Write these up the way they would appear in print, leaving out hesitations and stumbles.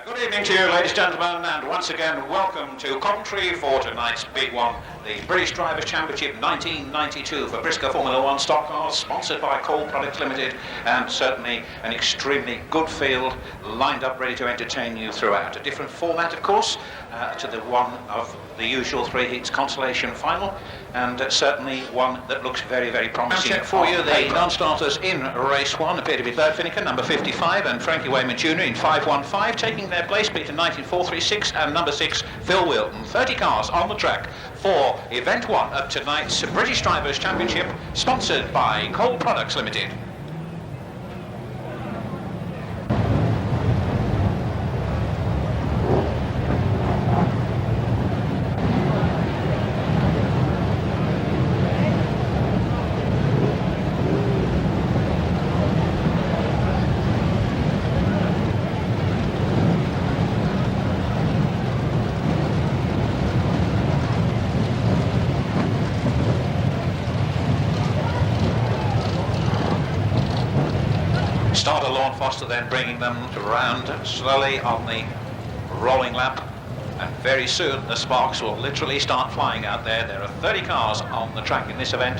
Good evening to you, ladies and gentlemen, and once again welcome to Coventry for tonight's big one, the British Drivers' Championship 1992 for BriSCA Formula 1 stock cars, sponsored by Coal Products Limited, and certainly an extremely good field lined up ready to entertain you throughout. A different format, of course, to the one of the usual three heats consolation final, and certainly one that looks very, very promising. Check for you the non-starters in race one appear to be Bert Finnegan, number 55, and Frankie Wayman Jr. in 515, taking their place, Peter Knight in 436, and number 6, Phil Wilton. 30 cars on the track for event one of tonight's British Drivers' Championship, sponsored by Coal Products Limited. Starter Lorne Foster then bringing them round slowly on the rolling lap, and very soon the sparks will literally start flying out there. There are 30 cars on the track in this event.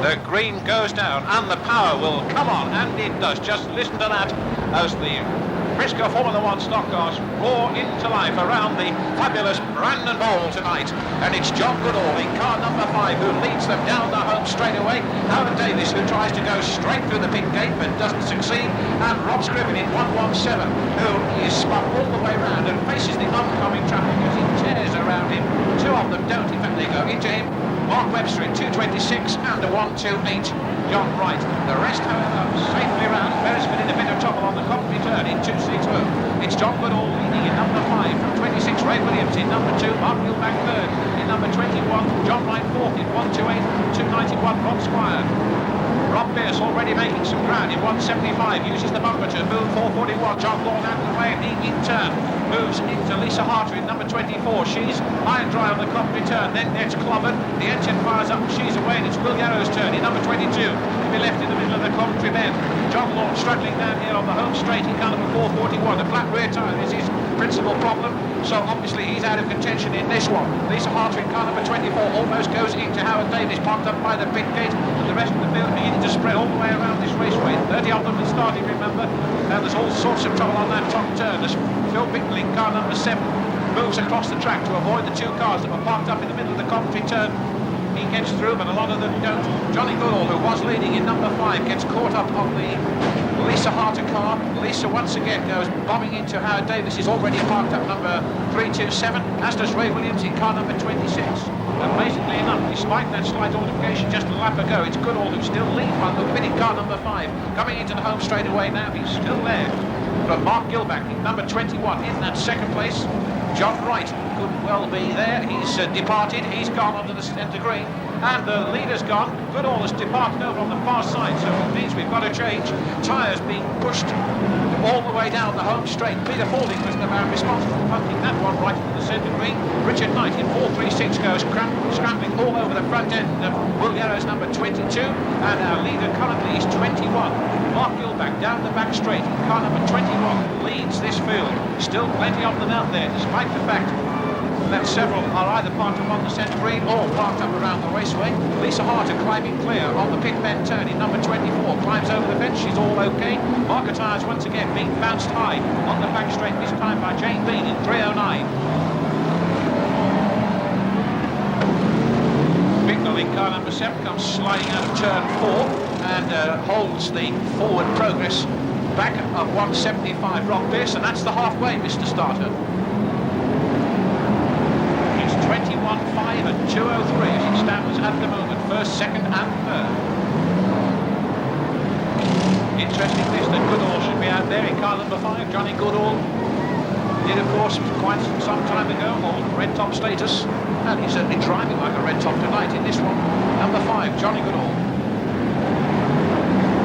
The green goes down and the power will come on, and it does. Just listen to that as the BriSCA Formula 1 stock cars roar into life around the fabulous Brandon Bowl tonight. And it's John Goodall in car number 5 who leads them down the home straightaway. Howard Davis, who tries to go straight through the pit gate but doesn't succeed. And Rob Scriven in 117, who is spun all the way round and faces the oncoming traffic as he tears around him. Two of them don't, in fact they go into him. Mark Webster in 226 and a 128, John Wright. The rest, however, safely round. Beresford in a bit of trouble on the Coventry turn in 260. It's John Goodall leading in number 5 from 26, Ray Williams in number 2, Mark Gilbach third in number 21, John Wright fourth in 128, 291, Ron Squire. Rob Pearce already making some ground in 175, uses the bumper to move 441. John Lorne out of the way, and he in turn moves into Lisa Harter in number 24. She's high and dry on the Coventry turn, then gets clobbered. The engine fires up, she's away, and it's Will Yarrow's turn in number 22 to be left in the middle of the Coventry bend. John Lorne struggling down here on the home straight in car number 441. A flat rear tyre is his principal problem, so obviously he's out of contention in this one. Lisa Harter in car number 24 almost goes into Howard Davis, parked up by the pit gate, and the rest of the field beginning to spread all the way around this raceway. 30 of them are starting, remember, and there's all sorts of trouble on that top turn. There's Phil Bickley, car number 7, moves across the track to avoid the two cars that were parked up in the middle of the Coventry turn. He gets through, but a lot of them don't. Johnny Goodall, who was leading in number 5, gets caught up on the Lisa Harter car. Lisa once again goes bombing into Howard Davis. He's already parked up number 327, as does Ray Williams in car number 26. Amazingly enough, despite that slight altercation just a lap ago, it's Goodall who still leads one, who in car number 5. Coming into the home straight away now, he's still there. From Mark Gilbach in number 21 in that second place. John Wright could well be there. He's departed. He's gone onto the centre green, and the leader's gone. Goodall has departed over on the far side, so it means we've got to change. Tyres being pushed all the way down the home straight. Peter Faulding was the man responsible for punting that one right into the centre green. Richard Knight in 436 goes scrambling all over the front end of Will Yarrow's number 22, and our leader currently is 21. Mark Gilbach down the back straight. Car number 21 leads this field. Still plenty of them out there, despite the fact that several are either parked up on the centre green or parked up around the raceway. Lisa Harter climbing clear on the pit bend turn in number 24. Climbs over the fence, she's all okay. Marker tyres once again being bounced high on the back straight, this time by Jane Bean in 309. Bicknell in car number 7 comes sliding out of turn 4 and holds the forward progress back of 175 Rob Pearce, and that's the halfway, Mr. Starter. It's 21.5 and 203 as it stands at the moment, first, second and third. Interesting this, that Goodall should be out there in car number 5. Johnny Goodall did, of course, quite some time ago hold red top status, and he's certainly driving like a red top tonight in this one. Number 5, Johnny Goodall.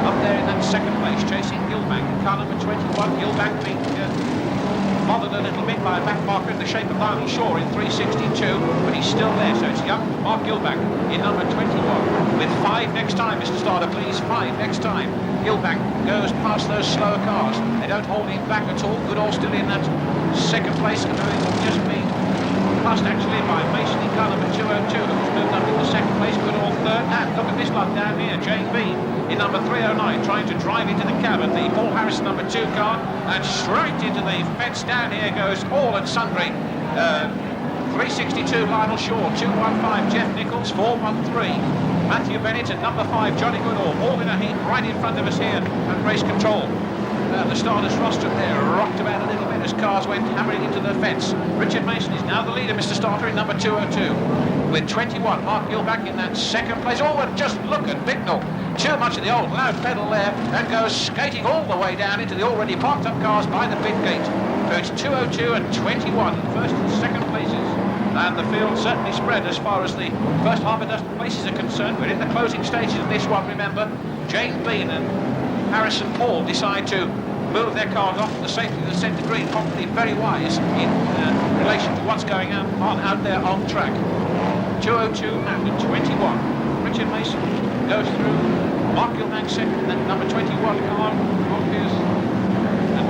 Up there in that second place, chasing Gilbach in car number 21. Gilbach being bothered a little bit by a back marker in the shape of Lionel Shaw in 362, but he's still there, so it's young Mark Gilbank in number 21. With 5 next time, Mr. Starter, please, 5 next time. Gilbank goes past those slower cars. They don't hold him back at all. Goodall still in that second place, and just being passed actually by Mason in car number 202, who's moved up in the second place. Goodall third, and look at this lot down here, Jane B in number 309, trying to drive into the cab of the Paul Harrison number 2 car, and straight into the fence. Down here goes all and sundry. 362 Lionel Shaw, 215 Jeff Nichols, 413 Matthew Bennett, and number 5 Johnny Goodall, all in a heap right in front of us here at race control. The starters rostrum there rocked about a little bit as cars went hammering into the fence. Richard Mason is now the leader, Mr. Starter, in number 202. With 21, Mark Gilbank in that second place. Oh, and just look at Bicknell. Too much of the old loud pedal there, and goes skating all the way down into the already parked up cars by the pit gate. So it's 202 and 21, first and second places. And the field certainly spread as far as the first half a dozen places are concerned. We're in the closing stages of this one, remember. Jane Bean and Harrison Paul decide to move their cars off the safety of the centre green, probably very wise in relation to what's going on out there on track. 202 and 21. Richard Mason goes through. Mark Gilbank second, and then number 21 car is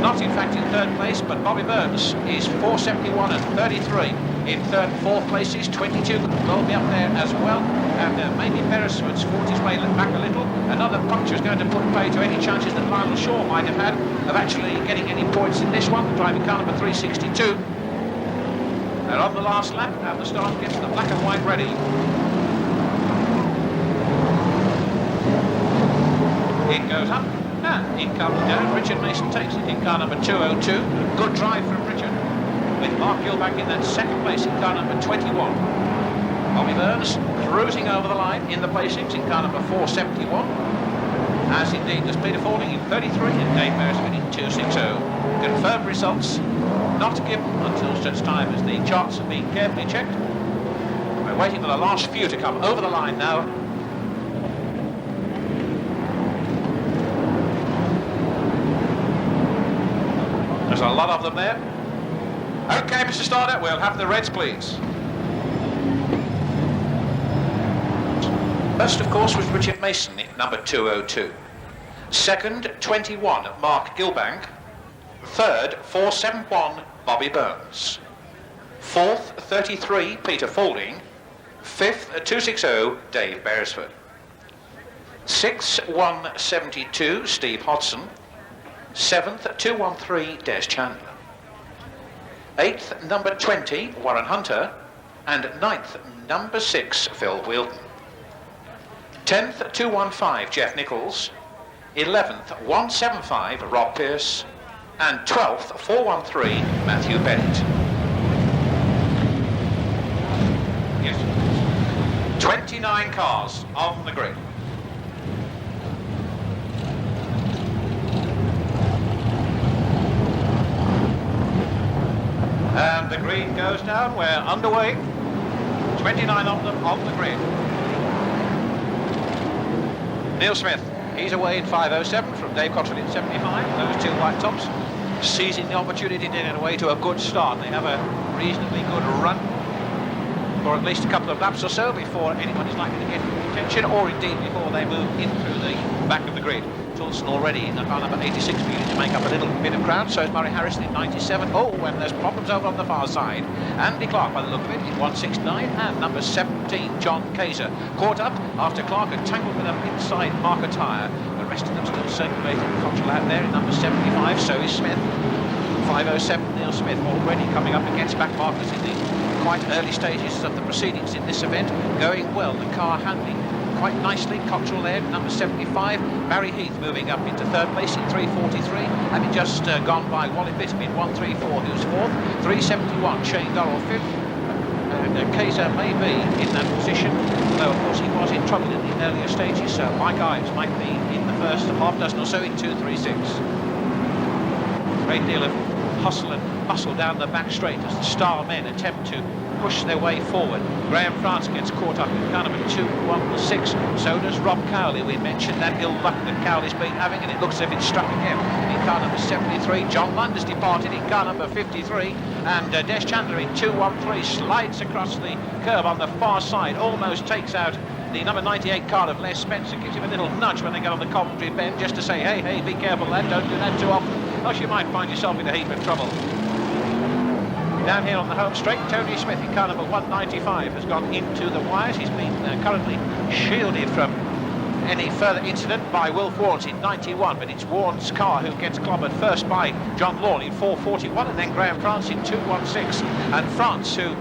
not in fact in third place, but Bobby Burns is 471 and 33 in third and fourth places. 22 could well be up there as well, and maybe Beresford's fought his way back a little. Another puncture is going to put pay to any chances that Lionel Shaw might have had of actually getting any points in this one, driving car number 362. They're on the last lap, and the start gets the black and white ready. It goes up, and in comes down. Richard Mason takes it in car number 202. Good drive from Richard, with Mark Gilbank in that second place in car number 21. Bobby Burns cruising over the line in the placings in car number 471. As indeed does Peter Fording in 33 and Dave Beresford in 260. Confirmed results not given until such time as the charts have been carefully checked. We're waiting for the last few to come over the line now. There's a lot of them there. Okay, Mr. Starter, we'll have the reds, please. First, of course, was Richard Mason in number 202. Second, 21, Mark Gilbank. Third, 471, Bobby Burns. Fourth, 33, Peter Fording. Fifth, 260, Dave Beresford. Sixth, 172, Steve Hodson. Seventh, 213, Des Chandler. Eighth, number 20, Warren Hunter. And ninth, number 6, Phil Wheelton. 10th, 215, Jeff Nichols. 11th, 175, Rob Pearce. And 12th, 413, Matthew Bennett. Yes. 29 cars on the grid. And the green goes down. We're underway. 29 of them on the grid. Neil Smith, he's away in 5:07 from Dave Cottrell in 75. Those two white tops seizing the opportunity to get away to a good start. They have a reasonably good run for at least a couple of laps or so before anyone is likely to get attention, or indeed before they move in through the back of the grid. Toulson already in the car number 86 beginning to make up a little bit of ground. So is Murray Harrison in 97. Oh, and there's problems over on the far side. Andy Clark, by the look of it, in 169, and number 17, John Kaiser, caught up after Clark had tangled with them inside marker tyre. The rest of them still circulating. Cottrell out there in number 75. So is Smith. 5:07, Neil Smith already coming up against back markers in the quite early stages of the proceedings in this event. Going well, the car handling quite nicely. Cottrell there, number 75. Barry Heath moving up into third place in 3:43, having just gone by Wally Bishop in 1:34, who's fourth. 3:71, Shane Dorrell fifth. And Kaiser may be in that position, though of course he was in trouble in the earlier stages, so Mike Ives might be in the first half dozen or so in 2:36. Great deal of hustle and bustle down the back straight as the star men attempt to push their way forward. Graham France gets caught up in car number 216. So does Rob Cowley. We mentioned that ill luck that Cowley's been having, and it looks as if it's struck again. In car number 73, John Lund has departed in car number 53, and Des Chandler in 213 slides across the curb on the far side, almost takes out the number 98 car of Les Spencer, gives him a little nudge when they get on the Coventry bend, just to say, hey, be careful lad, don't do that too often, else you might find yourself in a heap of trouble. Down here on the home straight, Tony Smith in car number 195 has gone into the wires. He's been currently shielded from any further incident by Will Warnes in 91, but it's Warnes' car who gets clobbered first by John Lawn in 441, and then Graham France in 216, and France, who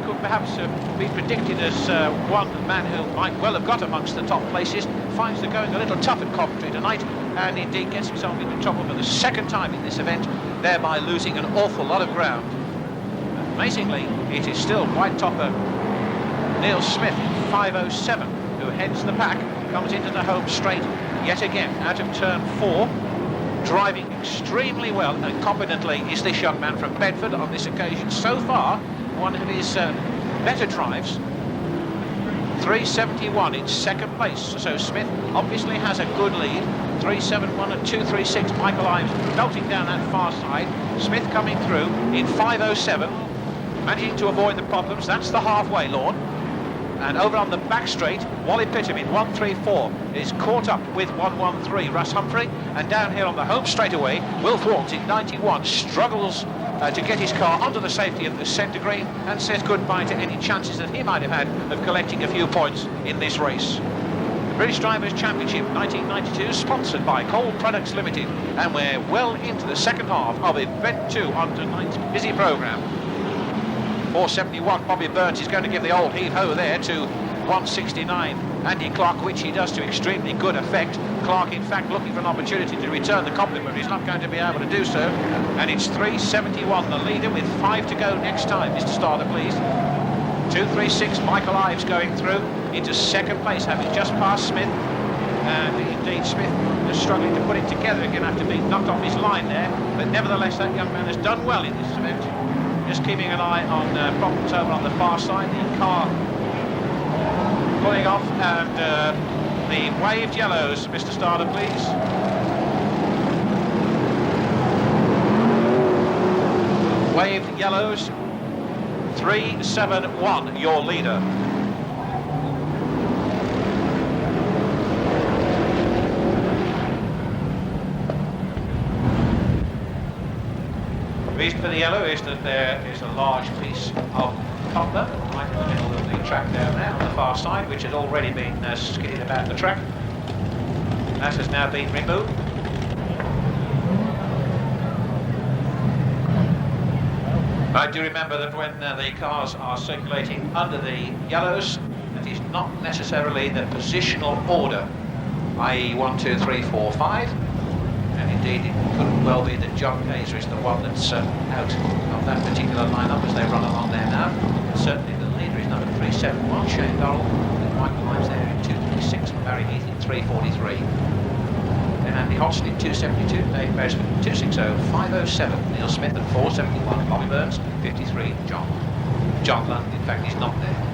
could perhaps be predicted as one man who might well have got amongst the top places, finds the going a little tough at Coventry tonight, and indeed gets himself into trouble for the second time in this event, thereby losing an awful lot of ground. Amazingly, it is still white topper Neil Smith in 507 who heads the pack, comes into the home straight yet again out of turn 4, driving extremely well and competently is this young man from Bedford on this occasion. So far, one of his better drives. 371 in second place, so Smith obviously has a good lead. 371 and 236, Michael Ives belting down that far side. Smith coming through in 507, managing to avoid the problems. That's the halfway lawn. And over on the back straight, Wally Pittam in 134 is caught up with 113, Russ Humphrey. And down here on the home straightaway, Will Warnes in 91 struggles to get his car onto the safety of the centre green and says goodbye to any chances that he might have had of collecting a few points in this race. The British Drivers' Championship 1992, sponsored by Coal Products Limited, and we're well into the second half of Event 2 on tonight's busy programme. 471, Bobby Burns is going to give the old heave-ho there to 169, Andy Clark, which he does to extremely good effect. Clark, in fact, looking for an opportunity to return the compliment. He's not going to be able to do so. And it's 371, the leader, with 5 to go next time. Mr. Starter, please. 236, Michael Ives going through into second place, having just passed Smith. And indeed, Smith is struggling to put it together again after being knocked off his line there. But nevertheless, that young man has done well in this event. Just keeping an eye on problems over on the far side. The car pulling off, and the waved yellows, Mr. Starter, please. Waved yellows. 371, your leader. The reason for the yellow is that there is a large piece of copper right in the middle of the track down there on the far side, which has already been skidded about the track. That has now been removed. I do remember that when the cars are circulating under the yellows, that is not necessarily the positional order, i.e. 1, 2, 3, 4, 5. And indeed, it could well be that John Kaiser is the one that's out of that particular lineup as they run along there now. Certainly the leader is number 371, Shane Dorrell, with Michael Ives there in 236, and Barry Heath in 343. Then Andy Hodgson in 272, Dave Beresford in 260, 507, Neil Smith at 471, Bobby Burns 53, John Lund, in fact, he's not there.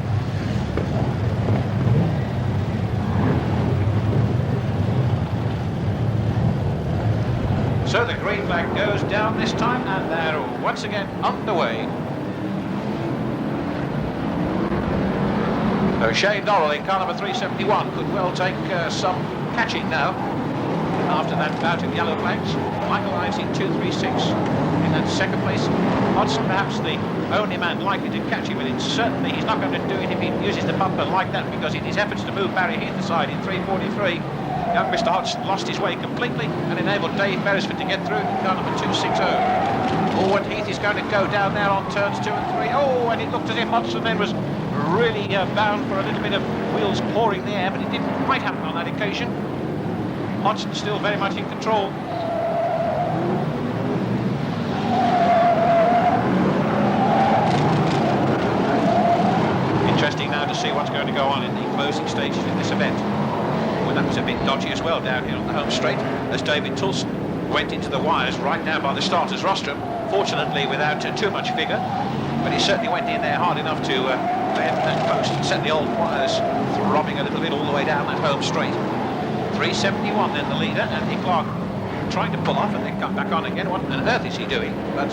So the green flag goes down this time, and they're once again underway. So Shane Dorrell in car number 371 could well take some catching now after that bout of yellow flags. Michael Ives in 236 in that second place. Hodgson perhaps the only man likely to catch him, but it's certainly he's not going to do it if he uses the bumper like that, because in his efforts to move Barry Heath aside in 343, young Mr. Hodgson lost his way completely and enabled Dave Beresford to get through in car number 260. Forward Heath is going to go down there on turns 2 and 3. Oh, and it looked as if Hodgson then was really bound for a little bit of wheels pouring the air, but it didn't quite happen on that occasion. Hodgson still very much in control. Interesting now to see what's going to go on in the closing stages of this event. Well, that was a bit dodgy as well down here on the home straight, as David Toulson went into the wires right now by the starter's rostrum, fortunately without too much figure. but he certainly went in there hard enough to bend that post and set the old wires throbbing a little bit all the way down that home straight. 371 then the leader, Andy Clark trying to pull off and then come back on again. What on earth is he doing? But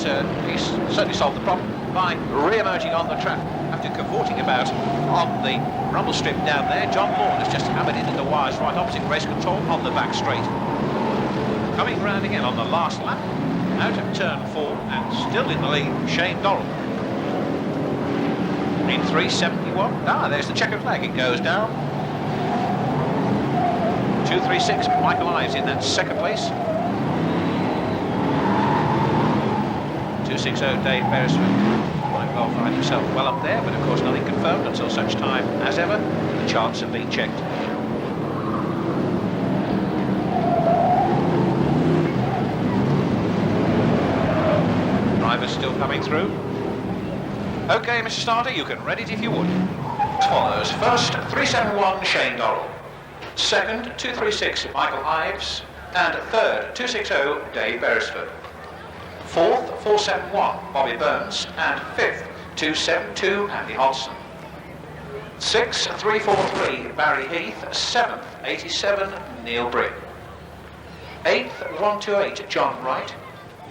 he's certainly solved the problem by re-emerging on the track after cavorting about on the rumble strip down there. John Lord has just hammered into the wires right opposite race control on the back straight. Coming round again on the last lap, out of turn 4 and still in the lead, Shane Dorrell. In 371, there's the checkered flag, it goes down. 236, Michael Ives in that second place. 260, Dave Beresford. Might well find himself well up there, but of course nothing confirmed until such time as ever the charts have been checked. Drivers still coming through. Okay, Mr. Starter, you can read it if you would. As follows: first, 371, Shane Dorrell. Second, 236, Michael Ives. And third, 260, Dave Beresford. Fourth, 471, Bobby Burns. And fifth, 272, Andy Hodson. Sixth, 343, Barry Heath. Seventh, 87, Neil Brigg. Eighth, 128, John Wright.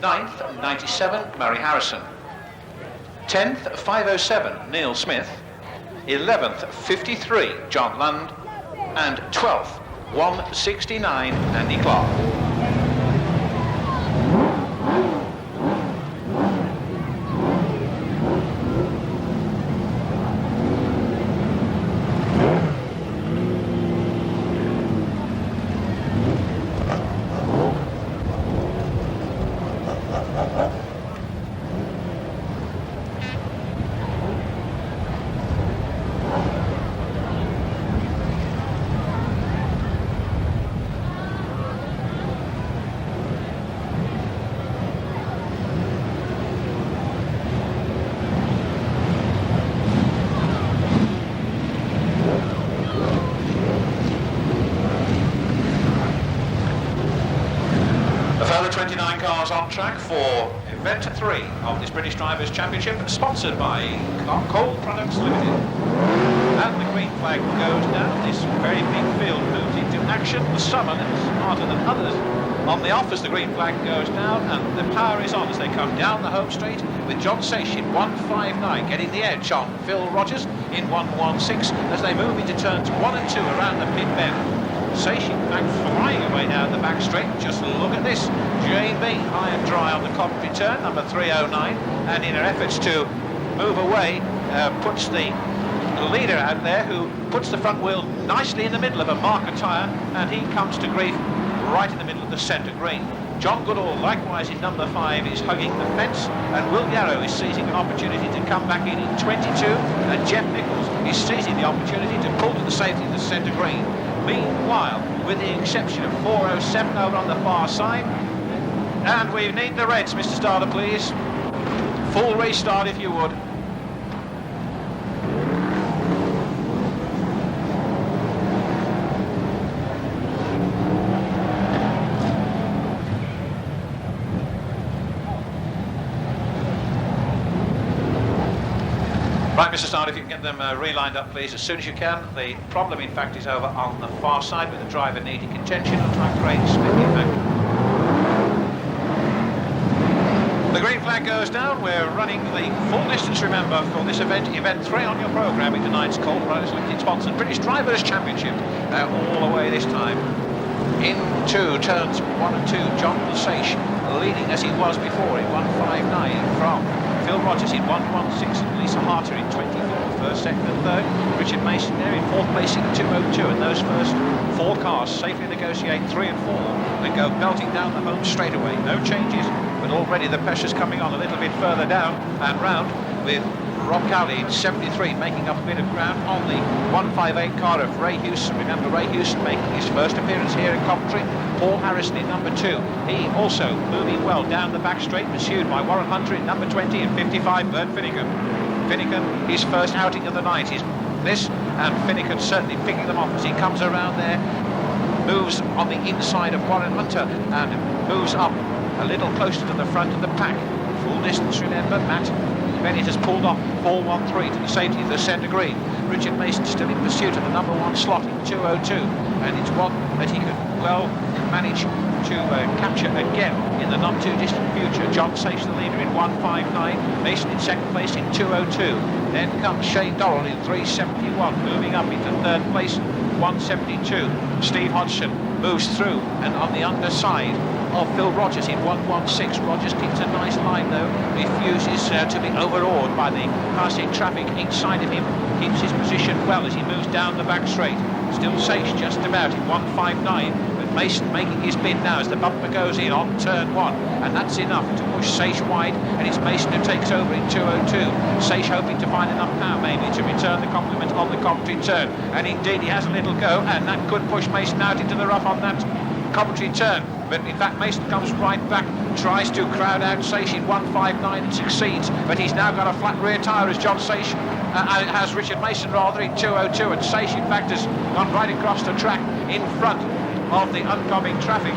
Ninth, 97, Murray Harrison. 10th, 507, Neil Smith. 11th, 53, John Lund. And 12th, 169, Andy Clark. Further 29 cars on track for event 3 of this British Drivers' Championship, sponsored by Coal Products Limited. And the green flag goes down. This very big field moves into action. Some are smarter than others. On the off as the green flag goes down, and the power is on as they come down the home straight, with John Saish in 159 getting the edge on Phil Rogers in 116 as they move into turns 1 and 2 around the pit bend. Saish in fact flying away down the back straight. Just look at this. JB high and dry on the Coventry turn, number 309, and in her efforts to move away, puts the leader out there, who puts the front wheel nicely in the middle of a marker tyre, and he comes to grief right in the middle of the centre green. John Goodall, likewise in number 5, is hugging the fence, and Will Yarrow is seizing an opportunity to come back in 22, and Jeff Nichols is seizing the opportunity to pull to the safety of the centre green. Meanwhile, with the exception of 407 over on the far side, and we need the Reds, Mr. Starter, please. Full restart if you would. Right, Mr. Starter, if you can get them re-lined up, please, as soon as you can. The problem, in fact, is over on the far side with the driver needing contention. I'll try and create spin effect. The green flag goes down. We're running the full distance, remember, for this event 3 on your programme in tonight's Coal Products Limited sponsored British Drivers' Championship. All the way this time into turns 1 and 2. John Saish leading as he was before in 159 from Phil Rogers in 116, Lisa Harter in 24, first, second and third. Richard Mason there in 4th place in 202, and those first 4 cars safely negotiate 3 and 4 and go belting down the home straightaway. No changes, but already the pressure's coming on a little bit further down and round, with Rob Cowley in 73 making up a bit of ground on the 158 car of Ray Houston. Remember, Ray Houston making his first appearance here in Coventry. Paul Harrison in number 2. He also moving well down the back straight, pursued by Warren Hunter in number 20 and 55, Bert Finnegan. Finnegan, his first outing of the night is this, and Finnegan certainly picking them off as he comes around there, moves on the inside of Warren Hunter and moves up a little closer to the front of the pack. Full distance, remember, Matt Bennett has pulled off 4-1-3 to the safety of the centre green. Richard Mason still in pursuit of the number 1 slot in 2:02, and it's one that he could well manage to capture again in the not too distant future. John Sage the leader in 1:59, Mason in second place in 2:02. Then comes Shane Dorrell in 3:71, moving up into third place, 1:72. Steve Hodgson moves through, and on the underside of Phil Rogers in 1:16. Rogers keeps a nice line though, refuses to be overawed by the passing traffic inside of him, keeps his position well as he moves down the back straight. Still Sage just about in 1:59, but Mason making his bid now as the bumper goes in on turn 1, and that's enough to push Sage wide, and it's Mason who takes over in 2:02. Sage hoping to find enough power maybe to return the compliment on the Coventry turn, and indeed he has a little go, and that could push Mason out into the rough on that Coventry turn. But in fact Mason comes right back, tries to crowd out Sage in 1:59 and succeeds, but he's now got a flat rear tyre as John Sage has Richard Mason rather in 2:02, and Sage in fact has gone right across the track in front of the oncoming traffic,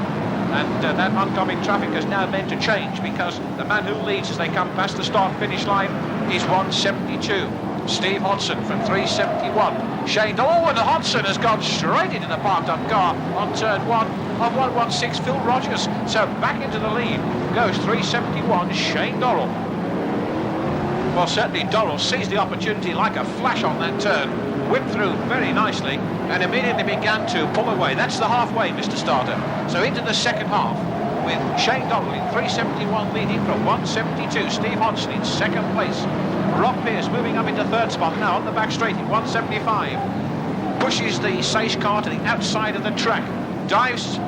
and that oncoming traffic has now meant to change, because the man who leads as they come past the start finish line is 1:72. Steve Hodgson from 3:71. Shane, and Hodgson has gone straight into the parked-up car on turn 1 of 1:16. Phil Rogers, so back into the lead goes 3:71 Shane Dorrell. Well, certainly Dorrell seized the opportunity like a flash on that turn, whipped through very nicely, and immediately began to pull away. That's the halfway, Mr. Starter. So into the second half, with Shane Dorrell in 3:71 leading from 1:72. Steve Hodgson in second place. Rob Pearce moving up into third spot now on the back straight in 1:75. Pushes the Sage car to the outside of the track, dives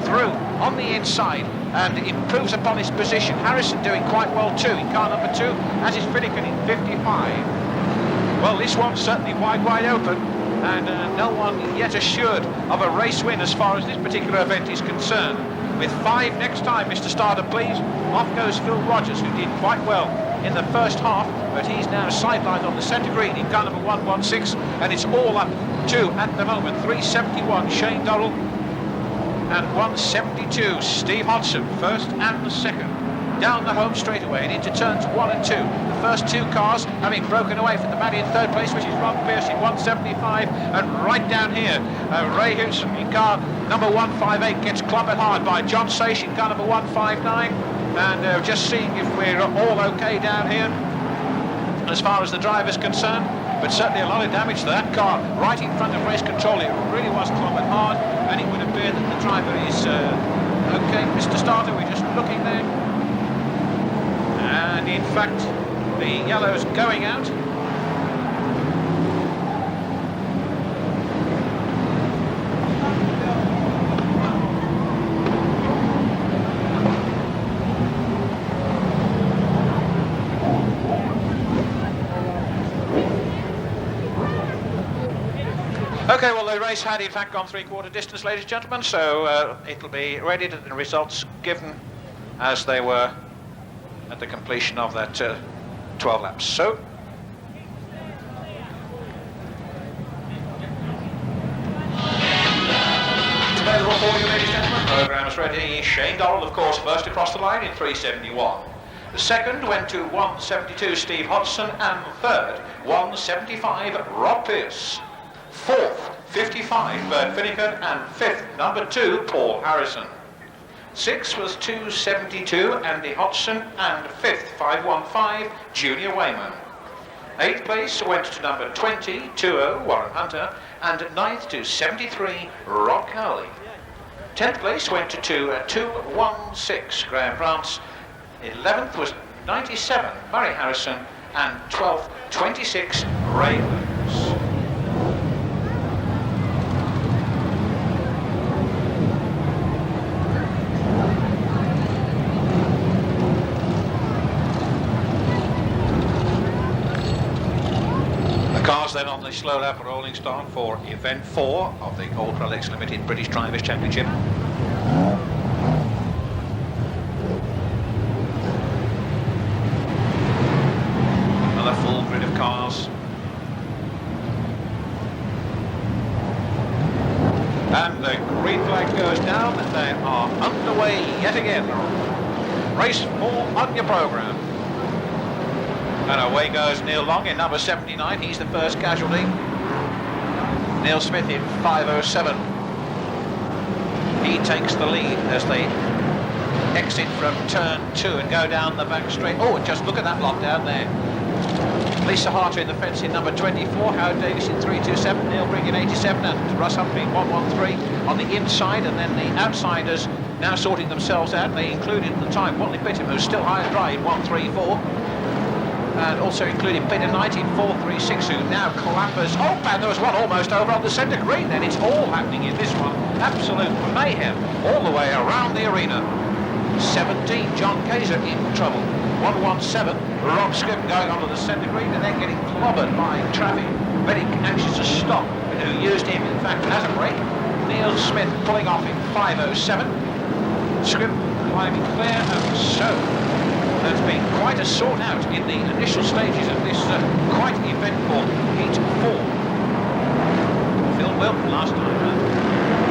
through on the inside and improves upon his position. Harrison doing quite well too in car number 2, as is Finnegan in 55. Well, this one's certainly wide open, and no one yet assured of a race win as far as this particular event is concerned. With 5 next time, Mr. Starter, please. Off goes Phil Rogers, who did quite well in the first half, but he's now sidelined on the centre green in car number 1:16, and it's all up to, at the moment, 3:71 Shane Dorrell and 1:72 Steve Hodgson, first and second. Down the home straightaway and into turns 1 and 2. The first 2 cars having broken away from the man in third place, which is Rob Pearce in 1:75, and right down here, Ray Houston in car number 158 gets clobbered hard by John Sage in car number 159, and just seeing if we're all okay down here as far as the driver's concerned, but certainly a lot of damage to that car right in front of race control. It really was clobbered hard, and it would appear that the driver is okay. Mr. Starter, we're just looking there. And in fact, the yellow's going out. Okay, well, the race had in fact gone 3/4 distance, ladies and gentlemen, so it'll be ready to the results given as they were at the completion of that 12 laps. So, available for you, ladies and gentlemen. Programme is ready. Shane Dorrell, of course, first across the line in 3:71. The second went to 1:72 Steve Hodgson, and third 1:75 Rob Pearce. Fourth 55 Bert Finnegan, and fifth number 2 Paul Harrison. 6 was 2:72 Andy Hodgson, and 5th 5:15 Junior Wayman. 8th place went to number 20 Warren Hunter, and 9th to 73 Rob Cowley. 10th place went to 2:16 Graham France. 11th was 97 Murray Harrison, and 12th 26 Ray Williams. Cars then on the slow lap rolling start for event 4 of the Ultra Lex Limited British Drivers' Championship. Another full grid of cars. And the green flag goes down, and they are underway yet again. Race 4 on your programme. And away goes Neil Long in number 79. He's the first casualty. Neil Smith in 5:07. He takes the lead as they exit from turn 2 and go down the back straight. Oh, and just look at that lot down there. Lisa Harter in the fence in number 24, Howard Davis in 3:27, Neil Brigg in 87, and Russ Humphrey in 1:13 on the inside, and then the outsiders now sorting themselves out. They included at the time Watley Bittam, who's still high and dry in 1:34, and also included Peter Knight in 4:36, who now clambers. Oh man, there was one almost over on the centre green. Then it's all happening in this one. Absolute mayhem all the way around the arena. 17, John Kaiser in trouble. 1:17, Rob Skip going onto the centre green and then getting clobbered by traffic. Very anxious to stop, but who used him in fact as a brake. Neil Smith pulling off in 5:07. Skip climbing clear, and so there's been quite a sort out in the initial stages of this quite eventful Heat 4. Phil Wilton last time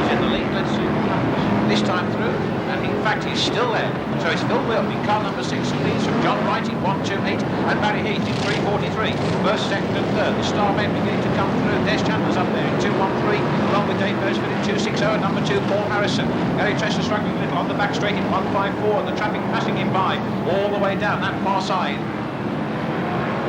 was in the lead. Let's see what happens this time through. And in fact, he's still there. So it's Phil Wilton in car number 6, who leads from John Wright in 1:28 and Barry Heath in 3:43. First, second and third. The star men beginning to come through. Des Chandler's up there in 2:13, along with Dave Beresford in 2:60 and number 2, Paul Harrison. Gary Tressor struggling a little on the back straight in 1:54, and the traffic passing him by all the way down that far side.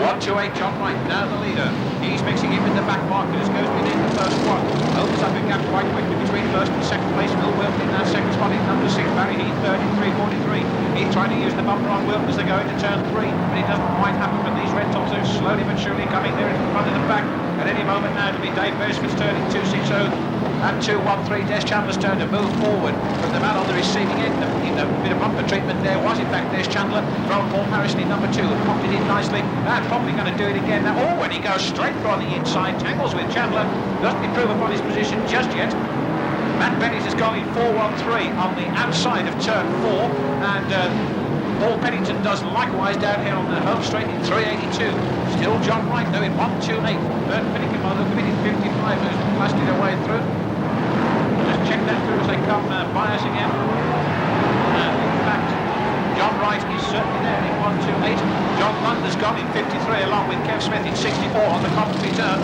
1:28, John Wright, now the leader. He's mixing in with the back markers, goes within the first one. Opens up a gap quite quickly between first and second place. Phil Wilton in that second spot in number 6. Barry Heath third in 3:43. He's trying to use the bumper on Wilton as they go into turn 3, but it doesn't quite happen. But these red tops are slowly but surely coming there in front of the back. At any moment now to be Dave Beresford's turn in 2:60. And 2:13, Des Chandler's turn to move forward from the man on the receiving end. In a bit of bumper treatment there was in fact Des Chandler from Paul Harrison in number 2, who popped it in nicely. And probably going to do it again now. Oh, when he goes straight through on the inside, tangles with Chandler, doesn't improve upon his position just yet. Matt Bennett has gone in 4:13 on the outside of turn 4, and Paul Pennington does likewise down here on the home straight in 3:82. Still John Wright though in 1:28. Bert Pennington by the look of it in 55, who's blasted away through. Just check that through as they come by us again. And in fact, John Wright is certainly there in 1:28. John Lund has gone in 53 along with Kev Smith in 64 on the Coventry turn.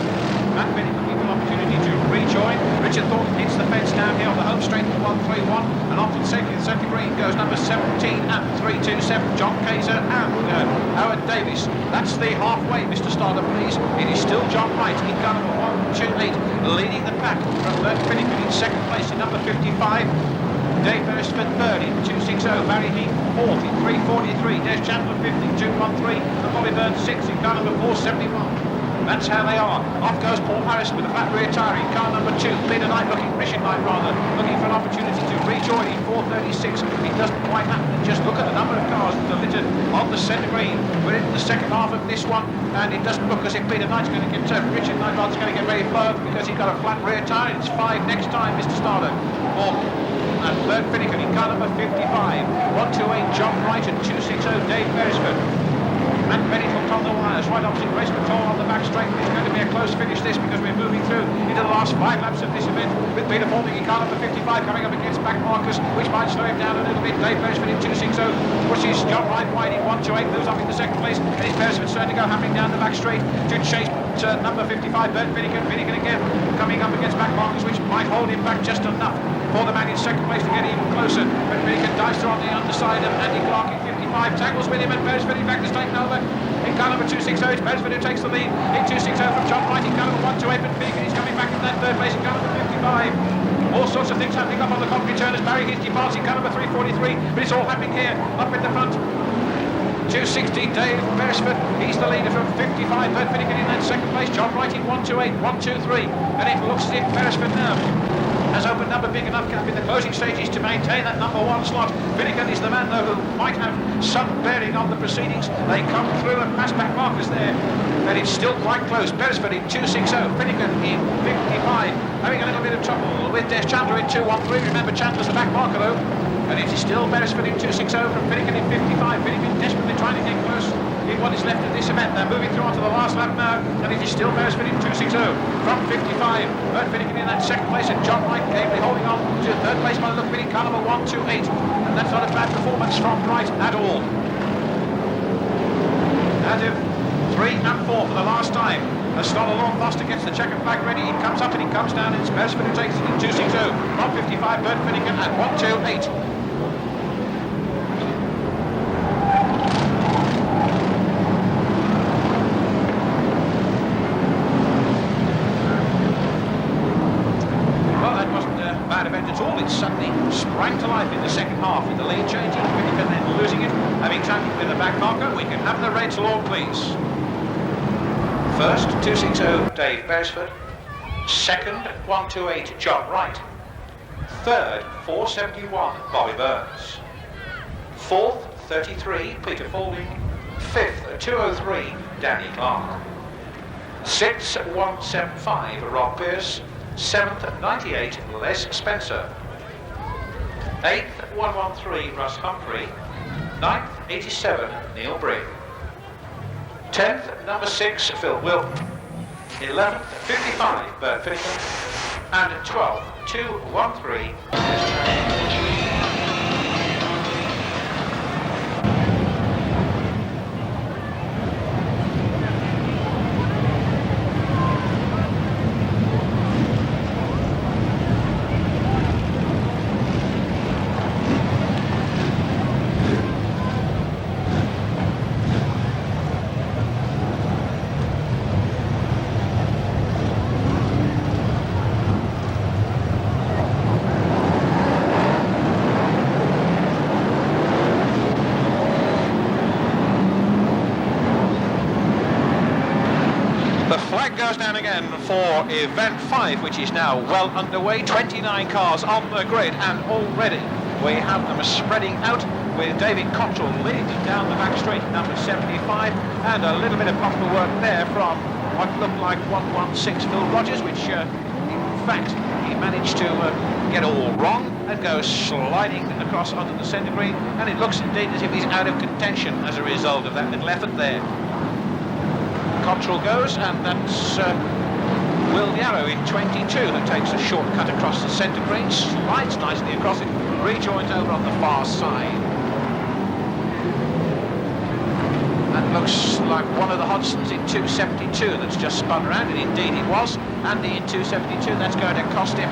Matt Bennett looking for an opportunity to rejoin. Richard Thornton hits the fence down here on the home straight in 1:31, and off to the centre green goes number 17 at 3:27, John Kaiser and Howard Davis. That's the halfway, Mr. Starter, please. It is still John Wright in car number 128, leading the pack from Bert Finnegan in second place in number 55. Dave Beresford third in 2:60, Barry Heath fourth in 3:43, Des Chandler fifth in 2:13, and Bobby Burns sixth in car number 471. That's how they are. Off goes Paul Harrison with a flat rear tyre in car number 2. Peter Knight looking for an opportunity to rejoin in 4:36. It doesn't quite happen. Just look at the number of cars that are littered on the centre green. We're in the second half of this one, and it doesn't look as if Peter Knight's going to get Richard Knight's going to get very far because he's got a flat rear tyre. It's 5 next time, Mr. Starter. And Bert Finnegan in car number 55. 128, John Wright, and 260, Dave Beresford. Matt Bennett hooked on the wires right opposite race control on the back straight. It's going to be a close finish this because we're moving through into the last 5 laps of this event with Peter Fording in car number 55 coming up against back markers, which might slow him down a little bit. Dave Beresford in 260 pushes John Wright wide in 128, moves up into second place, and it's Beresford's turn to go hammering down the back straight to chase number 55 Bert Finnegan. Finnegan again coming up against back markers, which might hold him back just enough for the man in second place to get even closer. But Finnegan dives through on the underside of Andy Clark in 55, tangles with him, and Beresford in fact is taken over in car number 260. It's Beresford who takes the lead in 260 from John Wright in car number 128, but Finnegan is coming back in that third place in car number 55. All sorts of things happening up on the Coventry turn as Barry Heath departs in car number 343, but it's all happening here up in the front. 260, Dave Beresford, he's the leader from 55, Bert Finnegan in that second place, John Wright in 128, 123, and it looks as if Beresford now has opened up a big enough gap in the closing stages to maintain that number 1 slot. Finnegan is the man though who might have some bearing on the proceedings. They come through and pass back markers there, and it's still quite close. Beresford in 260, Finnegan in 55, having a little bit of trouble with Des Chandler in 213. Remember, Chandler's the back marker though, and it is still Beresford in 260 from Finnegan in 55. Finnegan desperately trying to get close in what is left of this event. They're moving through onto the last lap now, and it is still Beresford in 260 from 55. Bert Finnegan in that second place, and John Wright gamely holding on to third place by the look of it in car number 128, and that's not a bad performance from Wright at all. Out of 3 and 4 for the last time. As Stoller Foster gets the checkered flag ready, he comes up and he comes down. It's Beresford who takes it in 262. 155, Bert Finnegan at 128. Well, that wasn't a bad event at all. It suddenly sprang to life in the second half with the lead changing. Finnegan then losing it, having tackled with the back marker. We can have the Reds law, please. First, 260, Dave Beresford. Second, 128, John Wright. Third, 471, Bobby Burns. Fourth, 33, Peter Faulding. Fifth, 203, Danny Clark. Sixth, 175, Rob Pearce. Seventh, 98, Les Spencer. Eighth, 113, Russ Humphrey. Ninth, 87, Neil Brigg. 10th, number 6, Phil Wilton. 11th, 55, Bert Finnegan. And 12th, 213, goes down again for event 5, which is now well underway. 29 cars on the grid, and already we have them spreading out with David Cottrell leading down the back straight, number 75, and a little bit of bumper work there from what looked like 116 Phil Rogers, which in fact he managed to get all wrong and go sliding across onto the centre green, and it looks indeed as if he's out of contention as a result of that little effort there. Cottrell goes, and that's Will Yarrow in 22 who takes a short cut across the centre green, slides nicely across it, rejoins over on the far side. And looks like one of the Hodgsons in 272 that's just spun around, and indeed it was. Andy in 272, that's going to cost him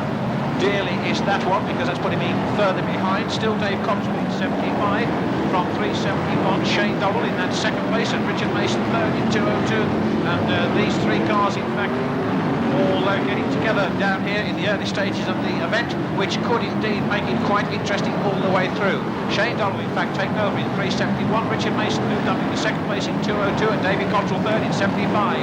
dearly, is that one, because that's put him even further behind. Still Dave Cottrell in 75. From 371, Shane Dowell in that second place, and Richard Mason third in 202. And these three cars, in fact, all getting together down here in the early stages of the event, which could indeed make it quite interesting all the way through. Shane Dowell, in fact, taken over in 371. Richard Mason moved up in the second place in 202, and David Cottrell third in 75.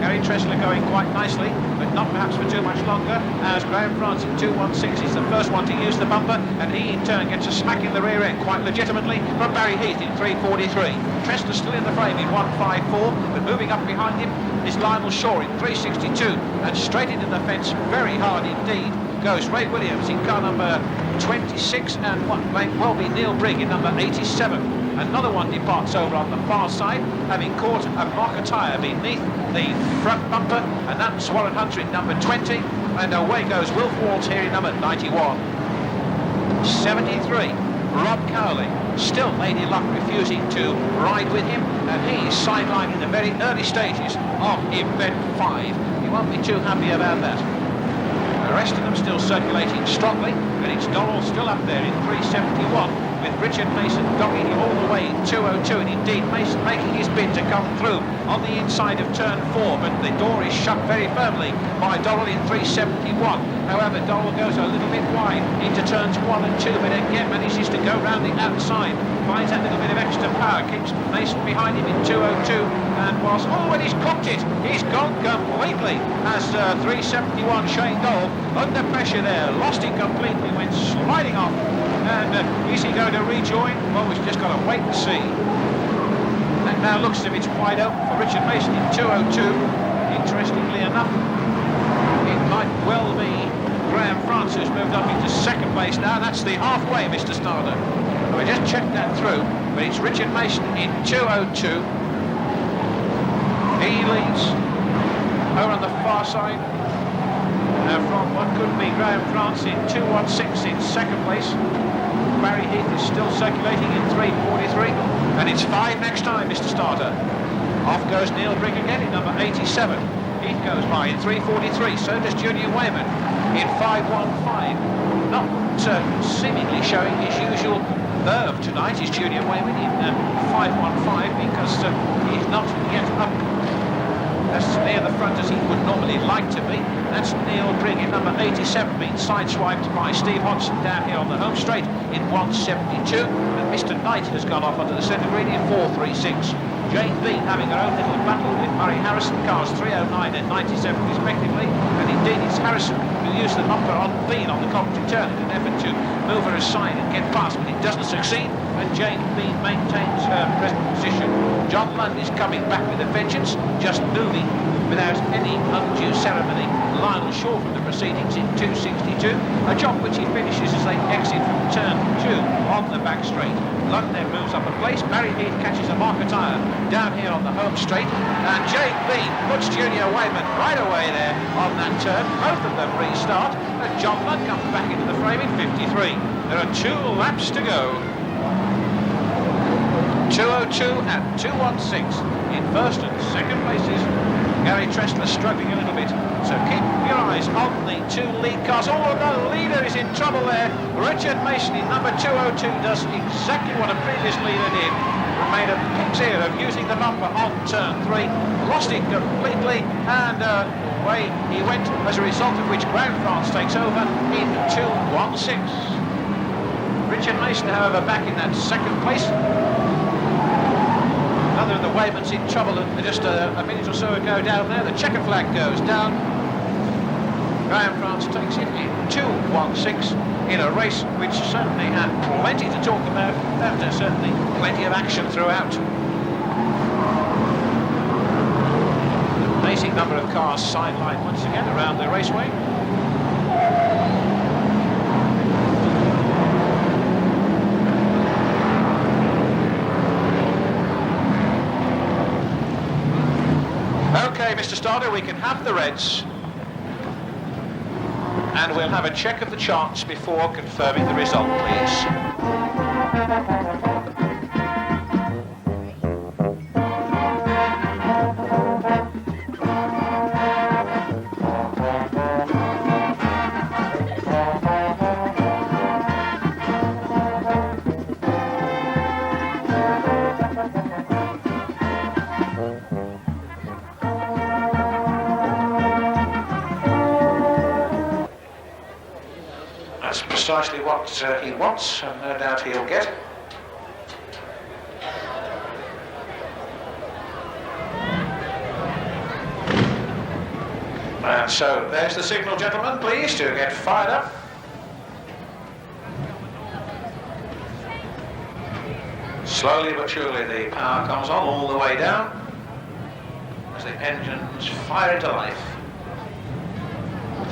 Gary Tressler going quite nicely, but not perhaps for too much longer, as Graham France in 216 is the first one to use the bumper, and he in turn gets a smack in the rear end quite legitimately from Barry Heath in 343. Tressler still in the frame in 154, but moving up behind him is Lionel Shaw in 362, and straight into the fence very hard indeed goes Ray Williams in car number 26, and what may well be Neil Brigg in number 87. Another one departs over on the far side, having caught a marker tyre beneath the front bumper, and that's Warren Hunter in number 20, and away goes Wilf Waltz here in number 91. 73, Rob Cowley, still Lady Luck refusing to ride with him, and he is sidelined in the very early stages of event 5. He won't be too happy about that. The rest of them still circulating strongly, but it's Donald still up there in 371, with Richard Mason dogging him all the way in 202, and indeed Mason making his bid to come through on the inside of turn 4, but the door is shut very firmly by Donald in 371. However, Donald goes a little bit wide into turns 1 and 2, but again manages to go round the outside, finds that little bit of extra power, keeps Mason behind him in 202, and whilst, and he's cooked it, he's gone completely, as 371 Shane Dole, under pressure there, lost it completely, went sliding off, and is he going to rejoin? Well, we've just got to wait and see. That now looks as if it's wide open for Richard Mason in 202. Interestingly enough, it might well be Graham France who's moved up into second place now. That's the halfway, Mr. Starter. We just checked that through, but it's Richard Mason in 202. He leads over on the far side from what could be Graham France in 216 in second place. Barry Heath is still circulating in 343, and it's 5 next time, Mr. Starter. Off goes Neil Brigg again in number 87. He goes by in 3:43. So does Junior Wayman in 5:15. Not seemingly showing his usual verve tonight is Junior Wayman in 5:15 because he's not yet up as near the front as he would normally like to be. That's Neil Brigg in number 87 being sideswiped by Steve Hodson down here on the home straight in 1:72, and Mr. Knight has gone off onto the centre green in 4:36. Jane Bean having her own little battle with Murray Harrison, cars 3:09 and 97 respectively, and indeed it's Harrison who used the knocker on Bean on the Coventry turn in an effort to move her aside and get past, but it doesn't succeed, and Jane Bean maintains her present position. John Lund is coming back with a vengeance, just moving without any undue ceremony Lionel Shaw from the proceedings in 2:62, a job which he finishes as they exit from turn 2 on the back straight. Lund then moves up a place. Barry Heath catches a marker tyre down here on the home straight, and Jake Bean puts Junior Wayman right away there on that turn. Both of them restart, and John Lund comes back into the frame in 53. There are 2 laps to go. 2:02 and 2:16 in first and second places. Gary Tressler struggling a little bit, so keep your eyes on the 2 lead cars. Oh, the leader is in trouble there. Richard Mason in number 202 does exactly what a previous leader did. Made a pig's ear of using the number on turn 3, lost it completely, and away he went, as a result of which Graham France takes over in 2:16. Richard Mason, however, back in that second place. Another of the Waymans in trouble just a minute or so ago down there. The checker flag goes down. Graham France takes it in 2:16 in a race which certainly had plenty to talk about, and certainly plenty of action throughout. An amazing number of cars sidelined once again around the raceway. Okay, Mr. Starter, we can have the reds, and we'll have a check of the charts before confirming the result, please. That's precisely what he wants, and no doubt he'll get. And so there's the signal, gentlemen, please, to get fired up. Slowly but surely the power comes on all the way down as the engines fire into life.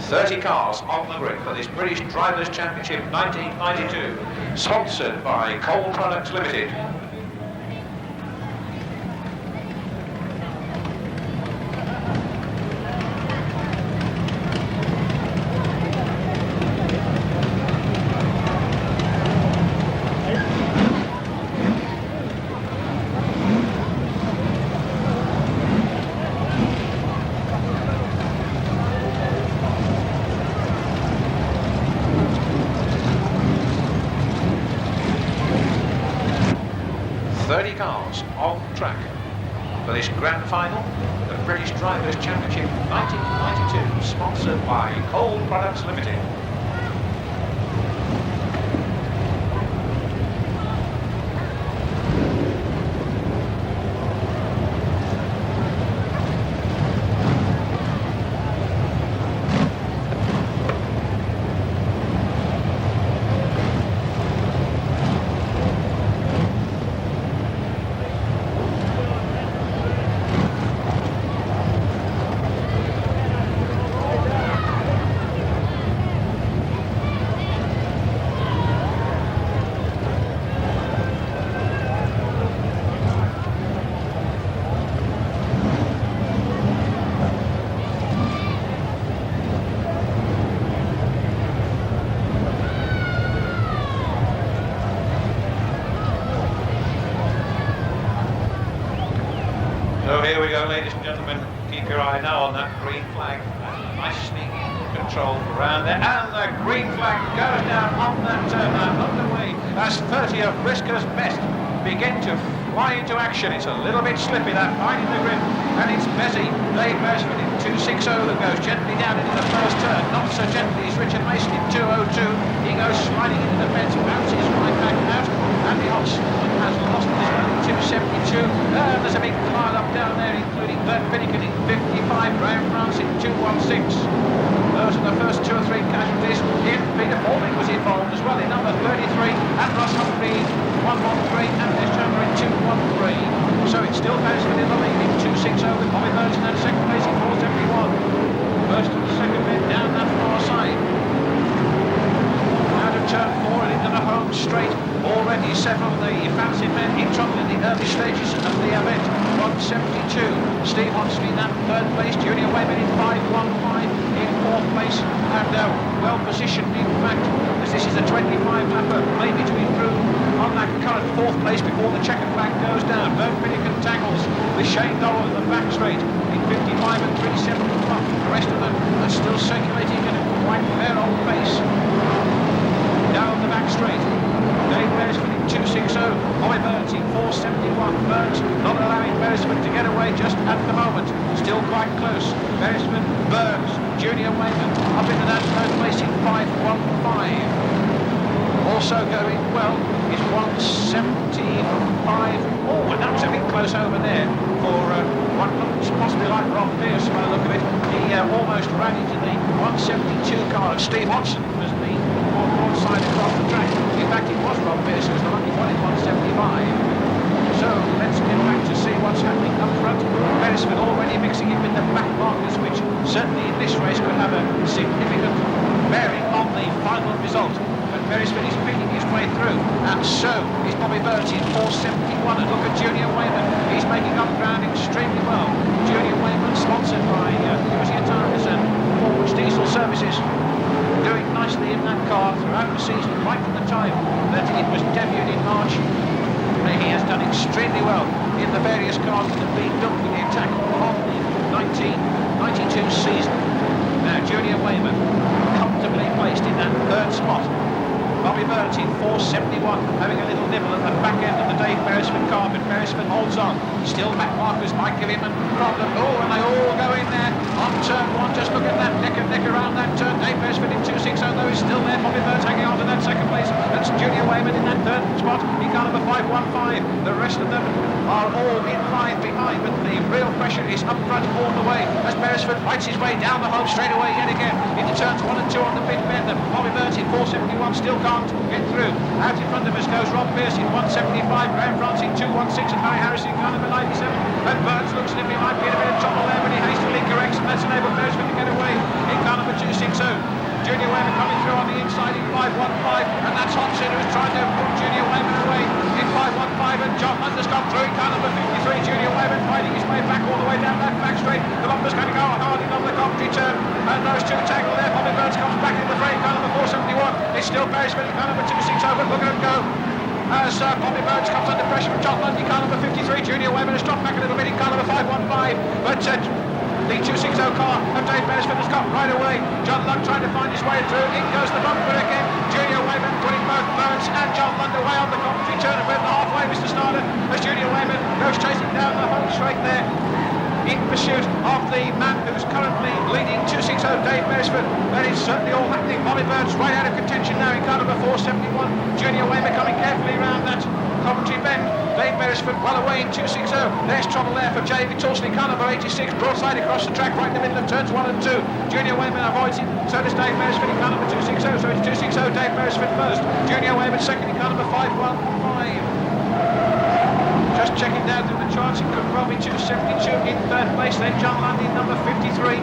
30 cars on the grid for this British Drivers' Championship 1992, sponsored by Coal Products Limited. Cars on track for this grand final, the British Drivers' Championship 1992, sponsored by Coal Products Limited. by now on that green flag. Nicely controlled around there, and the green flag goes down on that turn underway as 30 of BriSCA's best begin to fly into action. It's a little bit slippy, that finding the grip, and it's Bezzy, Dave Beresford in 260 that goes gently down into the first turn. Not so gently is Richard Mason in 202. He goes sliding into the fence, bounces right back out, and the Oxford has lost his run in 272. There's a big pile up down there, including Bert Finnegan in 55, Graham France in 216. Those are the first 2 or 3 casualties. Peter Baldwin was involved as well in number 33, and Ross Humphrey in 113, and Les Chandler in 213. So it's still Beresford in the lead in 260 with Bobby Burns in that second place in 471. First and second bit down that far side. Out of turn 4 and into the home straight. Already several of the fancy men in trouble in the early stages of the event. 172. Steve Hodgson in that third place. Junior Wayman in 515 in fourth place. And well positioned, in fact, as this is a 25-lapper, maybe to improve on that current fourth place before the checkered flag goes down. Bert Finnegan tackles with Shane Dowell in the back straight in 55 and 371. The rest of them are still circulating at a quite fair old pace. Down the back straight. Dave Beresford in 260, Bobby Burns in 471. Burns not allowing Beresford to get away just at the moment. Still quite close. Beresford, Burns, Junior Wayman up into that third place in 515. Also going well is 175. Oh, and that was a bit close over there for what looks possibly like Rob Pearce by the look of it. He almost ran into the 172 car of Steve Hodgson, who was the broadside across the track. In fact, it was Rob Pearce who was the lucky one in 175. So let's get back to see what's happening up front. Beresford already mixing in with the back markers, which certainly in this race could have a significant bearing on the final result. But Beresford is picking his way through, and so is Bobby Burns in 471. And look at Junior Wayman, he's making up ground extremely well. Junior Wayman, sponsored by Uzi Tires and Forwards Diesel Services, doing nicely in that car throughout the season, right from the time that it was debuted in March. He has done extremely well in the various cars that have been built for the attack of the 1992 season. Now Junior Wayman comfortably placed in that third spot. Bobby Burns in 471, having a little nibble at the back end of the Dave Beresford car, but Beresford holds on. Still back markers might give him a problem. Oh, and they all go in there on turn 1. Just look at that neck and neck around that turn. Dave Beresford in 260, though, is still there. Bobby Burns hanging on to that second place. That's Junior Wayman in that third spot. He car number 515. The rest of them are all in line behind, but the real pressure is up front all the way as Beresford fights his way down the home straight away yet again into turns 1 and 2 on the big bend. And Bobby Burns in 471 still can't get through. Out in front of us goes Rob Pearce in 175, Graham France in 216, and Harry Harrison in car number 97. And Burns looks as if he might be in a bit of trouble there, but he hastily corrects, and that's enabled Beresford to get away in car number 260. Junior Wayman coming through on the inside in 515, and that's Hodgson who's trying to pull Junior Wayman away in 515, and John Lunder's gone through in car number 53. Junior Wayman fighting his way back all the way down that back straight. The bumper's going to go hard in on the Coventry turn, and those two tangle there. Bobby Burns comes back in the frame, car number 471. It's still Beresford in car number 260, but look at him go. As Bobby Burns comes under pressure from John Lundy, car number 53. Junior Wayman has dropped back a little bit in car number 515, but the 260 car of Dave Beresford has got right away. John Lund trying to find his way through. In goes the bumper again. Junior Wayman putting both Burns and John Lund away on the Coventry turn, and we're at the halfway, Mr. Snyder, as Junior Wayman goes chasing down the home straight there in pursuit of the man who's currently leading 260, Dave Beresford. That is certainly all happening. Bobby Burns right out of contention now in car number 471. Junior Wayman coming carefully around that Coventry bend. Dave Beresford well away in 260. There's trouble there for Jay Torsley, car number 86, broadside across the track right in the middle of turns 1 and 2. Junior Wayman avoids it, so does Dave Beresford in car number 260. So it's 260, Dave Beresford first. Junior Wayman second in car number 515. Just checking down through the charts, it could well be 272 in third place, then John Lundy number 53.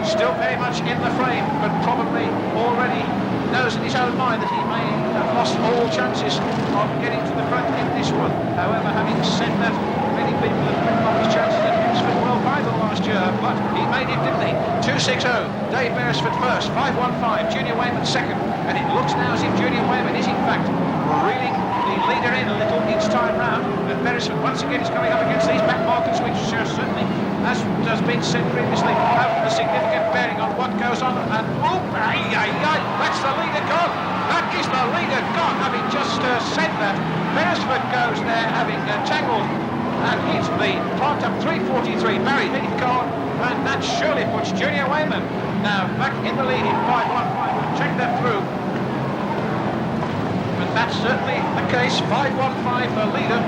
Still very much in the frame, but probably already knows in his own mind that he may have lost all chances of getting to the front in this one. However, having said that, many people have written off his chances at Hemsford World Final last year, but he made it, didn't he? 260, Dave Beresford first, 515, Junior Wayman second, and it looks now as if Junior Wayman is in fact reeling the leader in a little each time round, and Beresford once again is coming up against these back markers, which certainly as has been said previously, have a significant bearing on what goes on. And that's the leader gone. That is the leader gone. Having just said that, Beresford goes there, having tangled and hit the plant up 343. Barry Heathcote, and that surely puts Junior Wayman now back in the lead in 5.15. Check that through. And that's certainly the case. 5.15 for leader.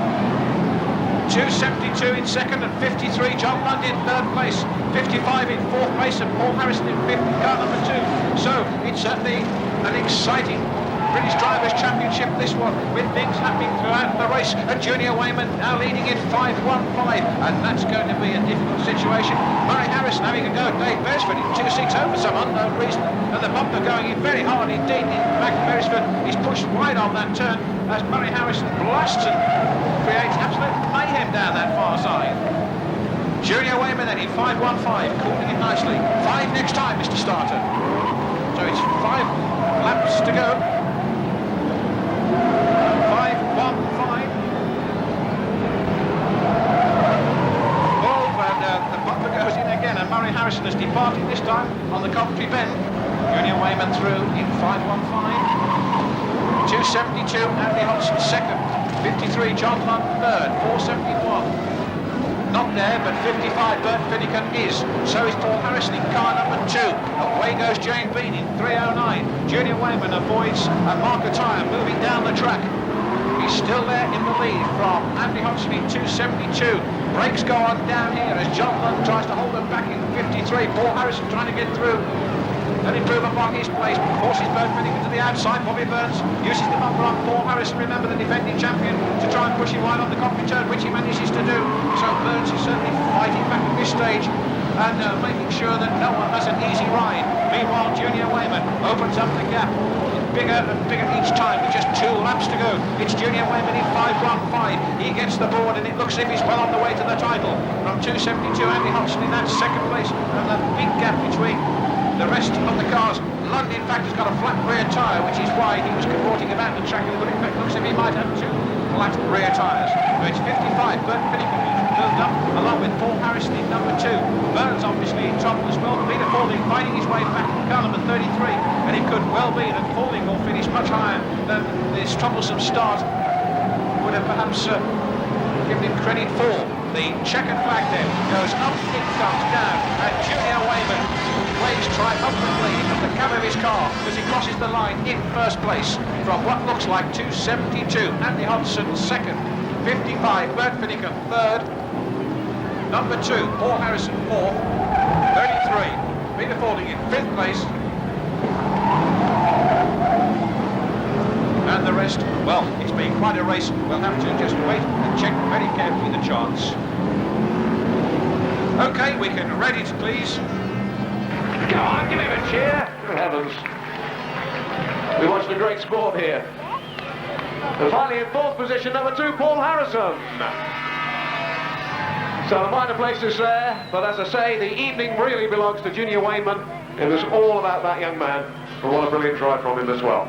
2.72 in second and 53. John Lund in third place. 55 in fourth place and Paul Harrison in fifth, car number 2. So it's certainly an exciting British Drivers' Championship, this one, with things happening throughout the race. And Junior Wayman now leading in 5.15, and that's going to be a difficult situation. Murray Harrison having a go at Dave Beresford in 2.60 for some unknown reason, and the bumper going in very hard indeed. In fact, Beresford is pushed wide on that turn as Murray Harrison blasts and creates absolute mayhem down that far side. Junior Wayman then in 5.15, cooling it nicely. 5 next time, Mr. Starter. So it's 5 laps to go. 5.15. Oh, and the bumper goes in again, and Murray Harrison has departed this time on the Coventry bend. Junior Wayman through in 5.15. 2.72, Andy Hodgson second. 53, John Lund third. 4.71. Not there, but 55, Bert Finnegan is. So is Paul Harrison in car number 2. Away goes Jane Bean in 3.09. Junior Wayman avoids a marker tyre moving down the track. He's still there in the lead from Andy Hodgson in 2.72. Brakes go on down here as John Lund tries to hold them back in 53. Paul Harrison trying to get through and improve upon his place. Forces Bert Finnegan to the outside. Bobby Burns uses the bumper on Paul Harrison, remember the defending champion, to try and push him wide on the Coventry turn, which he manages to do. So Burns is certainly fighting back at this stage and making sure that no one has an easy ride. Meanwhile, Junior Wayman opens up the gap. Bigger and bigger each time with just 2 laps to go. It's Junior Wayman in 5.15. He gets the board and it looks as if he's well on the way to the title. From 2.72, Andy Hodgson in that second place, and the big gap between the rest of the cars. Lund, in fact, has got a flat rear tyre, which is why he was cavorting about the track, but in fact looks as if he might have 2 flat rear tyres. So it's 55. Bert Finnegan moved up along with Paul Harrison in number 2. Burns obviously in trouble as well. Peter Fording finding his way back to car number 33, and it could well be that Fording will finish much higher than this troublesome start would have perhaps given him credit for. The checkered flag then goes up, it comes down, and Junior Wayman waves triumphantly at the cab of his car as he crosses the line in first place from what looks like 2.72. Andy Hodgson second, 55, Bert Finnegan third, number 2, Paul Harrison fourth, 33, Peter Fording in fifth place, and the rest, well, it's been quite a race. We'll have to just wait and check very carefully the charts. Okay, we can read it, please. Go on, give him a cheer. Good heavens. We watched a great sport here. And finally in fourth position, number 2, Paul Harrison. So the minor places there, but as I say, the evening really belongs to Junior Wayman. It was all about that young man, and what a brilliant drive from him as well.